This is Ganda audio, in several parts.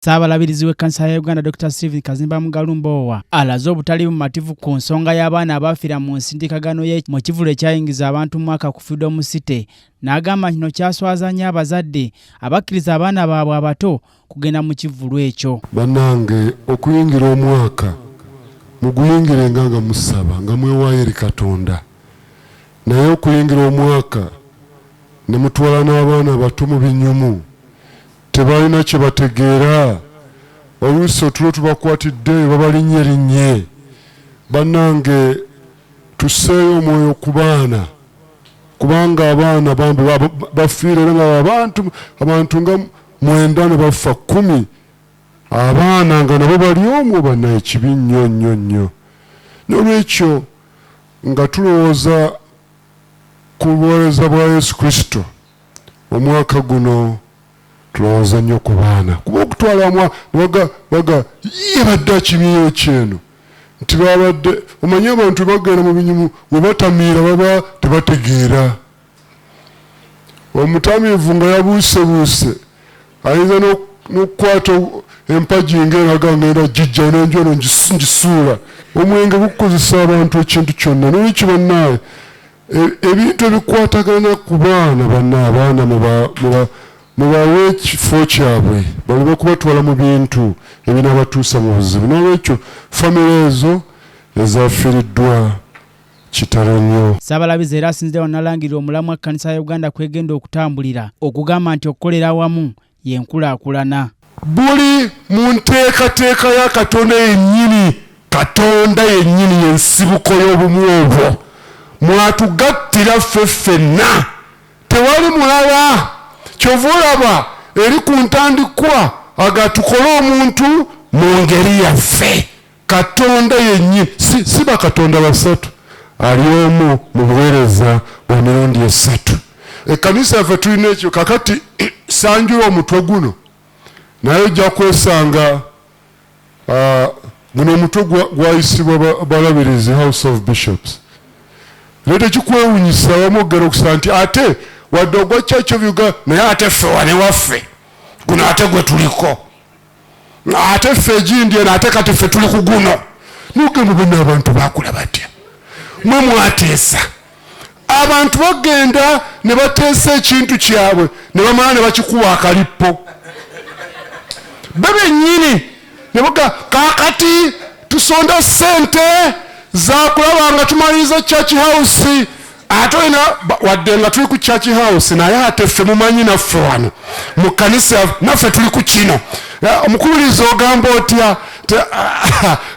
Ssabalabirizi w'ekkanisa ya Uganda Dr.stephen kaziimba mugalu alaze obutali bumativu ku nsonga y'abaana abafiira mu nsindikagano mu kivulo ekyayingiza abantu mu mwaka ku Freedom City. N'agamba kino kyaswazanya abazadde abakkiriza abaana baabwe abato kugenda mu kivulo ekyo. Bannange, okuyingira omwaka muguyingirenga nga musaba nga mwewaayo eri Katonda, naye okuyingira omwaka ne mutwala n'abaana bato mu binyumu tebalina kye bategeera. Oluusi otulo tubakwatidde babalinnye. Bannange, tusseeyo omwoyo ku baana, kubanga abaana bambwe bafiira nga abantu nga 9 ne bafa 10. Abaana nga nabo bali omwo banna ekibi nnyo. N'olwekyo nga tulowooza ku buweereza bwa Yesu Kristo, omwaka guno tulowooza nnyo ku baana, kuba okutwala baga yebadde kibiyo kyeno nti babadde omanye abantu bagenda mu binyumu we batamiira baba tebategeera. Omutamiivu nga yabuusebuuse ayinza n'okukwata empagi ng'eraga ngenda gijja n'enjono ngisuula. Omwenge gukozesa abantu ekintu kyonna. N'olwekyo bannaawe, ebintu ebikwatagana ku baana abaana mubawe ekifo kyabwe, baleme kubatwala mu bintu ebinaabatuusa mu buzibu. N'olwekyo famire ezo ezafiiriddwa kitalo nnyo. Ssabalabirizi era asinzidde wannalangirira omulamwa ekkanisa ya Uganda kwegenda okutambulira, okugamba nti okukolera awamu y'enkulaakulana. Buli mu nteekateeka ya Katonda yennyini, Katonda yennyini y'ensibuko y'obumu obwo. Mwatugattira ffe ffenna, tewali mulala. Kyova olaba eri ku ntandikwa agatukole omuntu mu ngeri yaffe. Katonda yennyini, si bakatonda basatu, ali omu mu buweereza bwa mirundi 3. Ekkanisa yaffe tulina ekyo. Kakati sanjula omutwe guno naye ojja kwesanga guno omutwe gwayisibwa Balabirizi House of Bishops. Lete kikwewunyisa wamugera okusa nti ate wadde ogwa Church of Uganda naye ate ffe wane waffe guno ate gwe tuliko, ate ffe egindye ate kati ffe tuli ku guno. Nugamba bonna abantu bakula batya? Mwe mwateesa. Abantu bagenda ne bateesa ekintu kyabwe ne bamala ne bakikuwa akalipo. Bebe nyini ne baga kakati tusonda sente za kulaba nga tumaliriza church house. Ate ina wadde nga tuli ku church house naye ate ffe mumanyi naffe wano mu kkanisa naffe tuli ku kino. Omukuliriza ogamba otya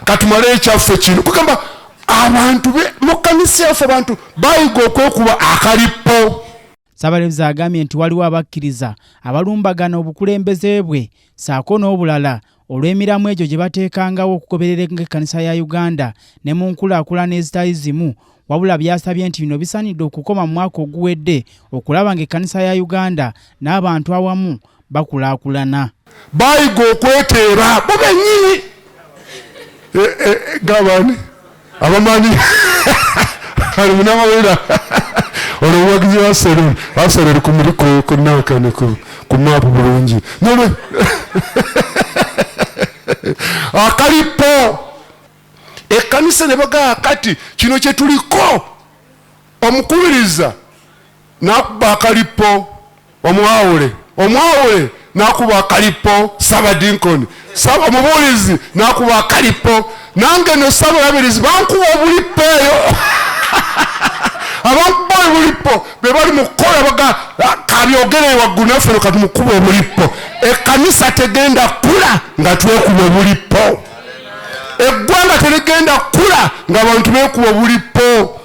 katumale ekyaffe kino. Kugamba abantu mu kkanisa yaffe abantu bayiga okwekuba akalipo. Ssabalabirizi agambye nti waliwo abakkiriza abalumbagana obukulembeze bwe saako n'obulala olw'emiramu egyo gye bateekangawo okugoberera ng'ekkanisa ya Uganda ne mu nkulaakulana ezitali zimu, wabula byasabye nti bino bisaanidde okukoma mu mwaka oguwedde okulaba ng'ekkanisa ya Uganda n'abantu awamu bakulaakulana. Bayiga okweteera bo bennyini. Gabani abamanyi ali munamawulira ono omuwagizi wa Sereri ku muliko kunnaakane ku maapu bulungi nole akalipo. Ekkanisa ne bagaa kati kino kye tuliko. Omukubiriza n'akuba akalipo omwawule n'akuba akalipo Sabadinkoni, omubuulizi n'akuba akalipo. Nange no Ssabalabirizi bankuba obulipo eyo. Abankuba obulipo be bali mu kukola baga kabyogere waggulu naffe kati mukuba obulipo. Ekkanisa tegenda kula nga twekuba obulipo. Eggwanga teligenda kula nga abantu beekuba obulipo.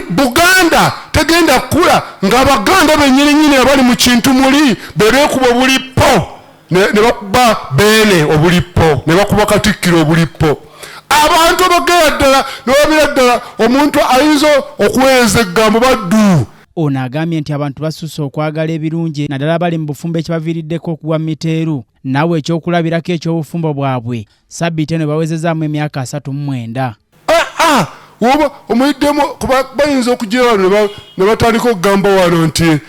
Buganda tegenda kula nga Abaganda bennyini abali mu kintu muli beekuba obulipo. Ne bakuba beene obulipo, ne bakuba Katikkiro obulipo. Abantu bagera ddala ne babira ddala omuntu ayinza okuweereza eggambo baddu. Ono agambye nti abantu basusse okwagala ebirungi nadala bali mu bufumbo ekibaviiriddeko okugwa miteeru, nawe ekyokulabirako eky'obufumbo bwabwe Ssabbiiti eno bawezezaamu emyaka 39. Oba omuyiddemu kuba bayinza okujja wano ne batandika okugamba wano nti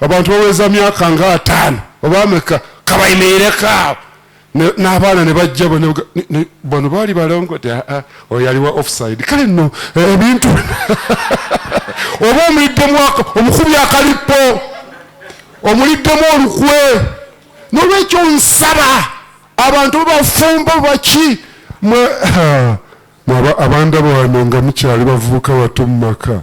abantu baweza myaka nga 5 oba ameka kabayimireko n'abaana ne bajja bano baali balongo ti yaliwa offside kale nno ebintu oba omuliddemu omukubi akalipo omuliddemu olukwe n'olwekyo nsaba abantu bafumbo baki abanda bwano nga mukyali bavubuka bato mu maka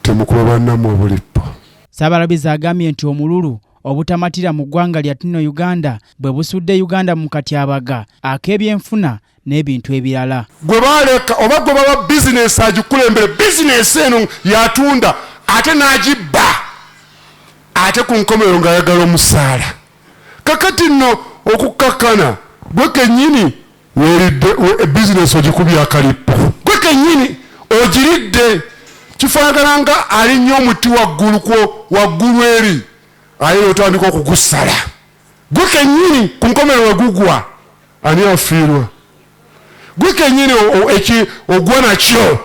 temukuba bannamu obulipo. Ssabalabirizi agambye nti omululu obutamatira mu ggwanga lyattu lino Uganda bwe busudde Uganda mu katyabaga ak'ebyenfuna n'ebintu ebirala. Gwe baleka oba gwe baba bizinesi agikulembere bizinesi eno yatunda ate n'agibba ate ku nkomerero ng'ayagala omusaala. Kakati nno okukakkana gwe kennyini weeridde bizinesi ogikubye akalipo gwe kennyini ogiridde kifaanagana nga alinnyo omuti waggulu eri aye otandika okugusala gwe kennyini ku nkomerero wegugwa ani afiirwa gwe kennyini ogwa nakyo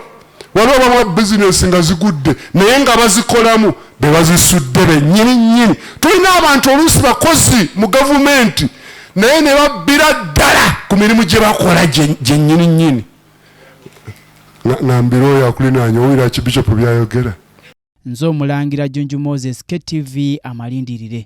waliwo bamwa bizinesi nga zigudde naye nga bazikolamu be bazisudde bennyini. Tulina abantu oluusi bakozi mu gavumenti naye ne babbira ddala ku mirimu gye bakola gye nnyini. Nambira oyo akulinaanya owulira ki Bishop byayogera. Nze Omulangira Junju Moses, KTV Amalindirire.